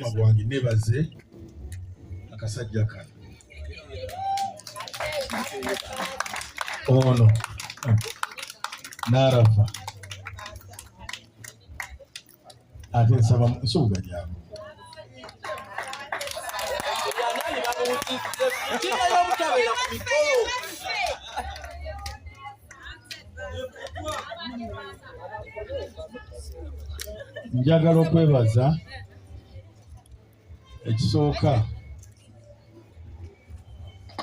mutima gwange nebaze akasajja kano ono n'arafa ate nsaba nsuuga gyange njagala okwebaza ekisooka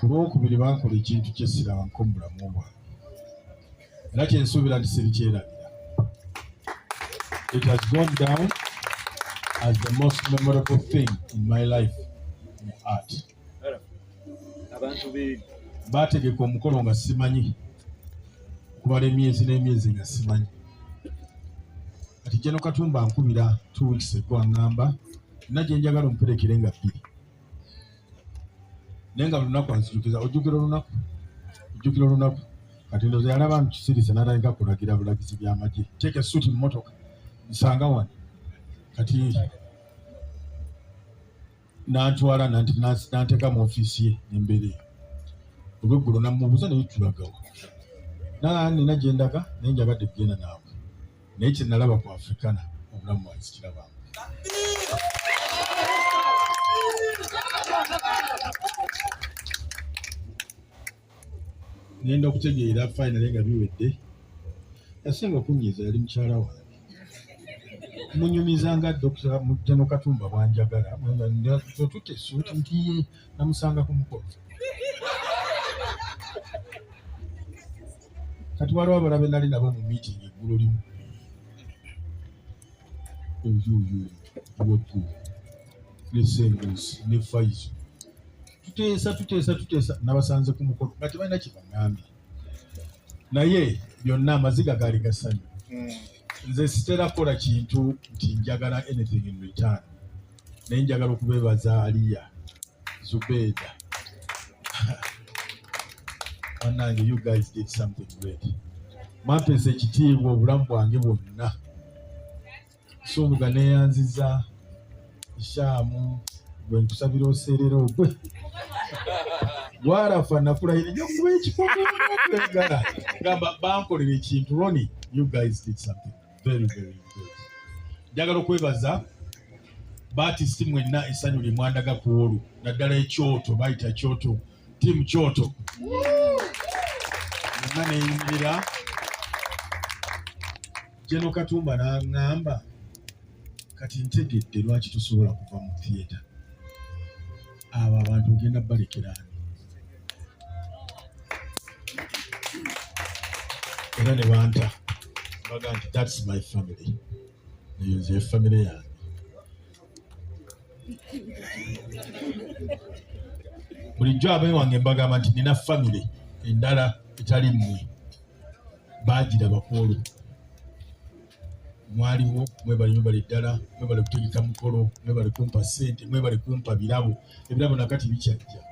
olwokubiri bankola ekintu kyesirabanko mu bulamu bwange era kyensuubira nti sirikyerabira. It has gone down as the most memorable thing in my life in art. Baategeka omukolo nga simanyi okubala emyezi n'emyezi nga simanyi. Kati Jeno Katumba ankubira 2 weeks ago aŋŋamba nina gye njagala omuperekere nga 2 naye nga lunaku anzijukiza ojjukira olunaku kati ndoza yalaba nkisirisa n'atandika kulagira bulagizi by'amagye teeka essuuti mu motoka nsanga wano kati n'antwala n'anteeka mu ofiisi ye n'embeera eyo olweggulo namubuuza naye tulagawo nina gye ndaga naye njagadde kugenda naawe naye kye nalaba ku Africana obulamu bwange sikirabamu. Ngenda okutegeera finally nga biwedde yasinga okunyiiza yali mukyala wange munyumiza nga Dr. Jeno Katumba bwanjagala tutte essuuti ntiye namusanga ku mukolo kati waliwo abalabe nali nabo mu meeting eggulo limu oyoyoyoku nesengosi ne Faizo tuteesa nabasanze ku mukolo nga tebalina kye baŋŋambye naye byonna amaziga gaali gasanyu. Nze siterakola kintu nti njagala anything in return naye njagala okubeebaza Aliya Zubeda Anange, you guys did something great. Mwampesa ekitiibwa obulamu bwange bwonna Suubuga neyanziza Ishaamu gwe nkusabira oseerera ogwe gwarafa nafulayire nyo kuba ekikomoegala gamba bankolera ekintu Ronnie, you guys did something very very good. Njagala okwebaza baartist mwenna essanyu lye mwandaga ku olwo naddala ekyoto bayita kyoto tiimu kyoto nga neyimirira Jeno Katumba n'aŋŋamba kati ntegedde lwaki tusobola kuva mu theatre abo abantu ogenda balekeraani era ne banta baga nti that's my family eyo nze family yange. Bulijjo abayi wange mbagamba nti nina family endala etali mmwe baagiraba kwolwo mwaliwo mwebali ddala mwebali kutegeka mukolo mwebali kumpa ssente mwebali kumpa birabo ebirabo nakati bikyajja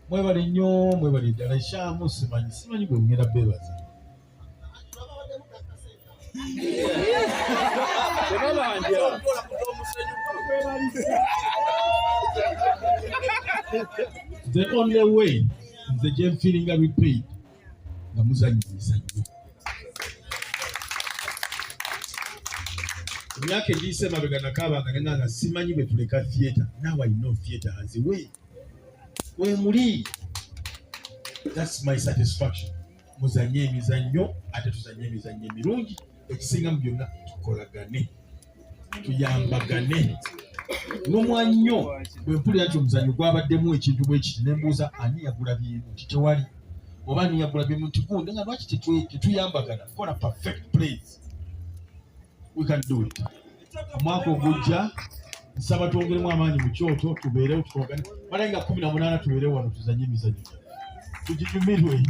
mwebali nnyo mwebali ddala Ishaamu simanyi bwe ngenda beebaza the only way nze gye nfiiringa repaid nga muzanyiza nnyo. Emyaka egiyise emabega nakaabanga nenganga simanyi bwe tuleka theatre. Now I know theatre has a way. We muli. That's my satisfaction. Muzanye emizannyo ate tuzanye emizannyo emirungi ekisinga mu byonna tukolagane tuyambagane. N'omwannyo bwe mpulira nti omuzannyo gwabaddemu ekintu bwe kiti ne mbuuza ani yagula byemu nti tewali oba ani yagula byemu nti gundi nga lwaki tetuyambagana kola perfect plays. We can do it. Omwaka ogujja nsaba twongeremu amaanyi mu kyoto tubeerewo tukolagane bala nga 18 tubeerewo wano tuzanye emizannyo tugijumirwe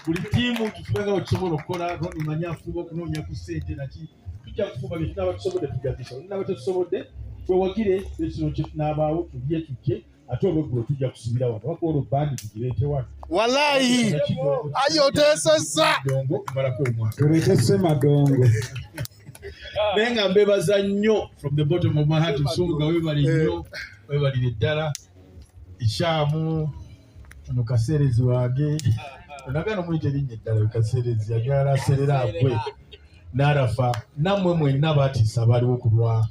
buli tiimu tutubenga bwe tusobola okukola Ronnie Manyi afuba okunoonya ku ssente naki tujja kufuba bye tunaaba tusobodde tugazisa olinaaba tetusobodde twewagire ekino kye tunaabaawo tulye tujje ate olweggulo tujja kusibira wano wakola bandi tugireete wano wallahi ayo teesezza dongo malako omwaka tuleete Ssemadongo Nenga mbebaza nnyo from the bottom of my heart Sunga webali nnyo webalire ddala Ishamu ono kaseerezi wange onagana muyite linnya ddala kaseerezi yagala aserera agwe n'arafa nammwe mwenna baatiisa baliwo ku lwa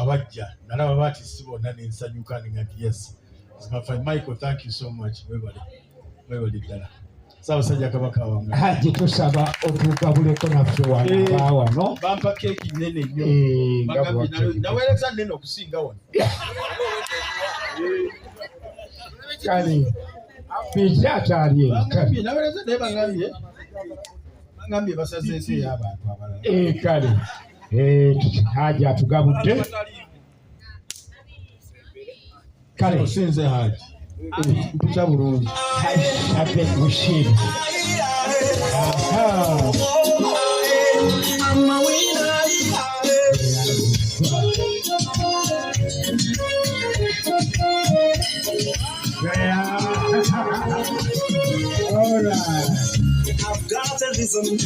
abajja nalaba baatiisi bonna n'ensanyuka nga nti yes Michael, thank you so much webali ddala Ssaabasajja Kabaka wange haji tusaba otugabuleko naffe wano no bampa keeki nnene nnyo bagambye naweereza nnene okusinga wano kale bikyatali naweereza naye bagambye basaze ensi ey'abantu abalala kale haji atugabudde kale osinze haji mpita bulungi ate mushiri I've got a reason,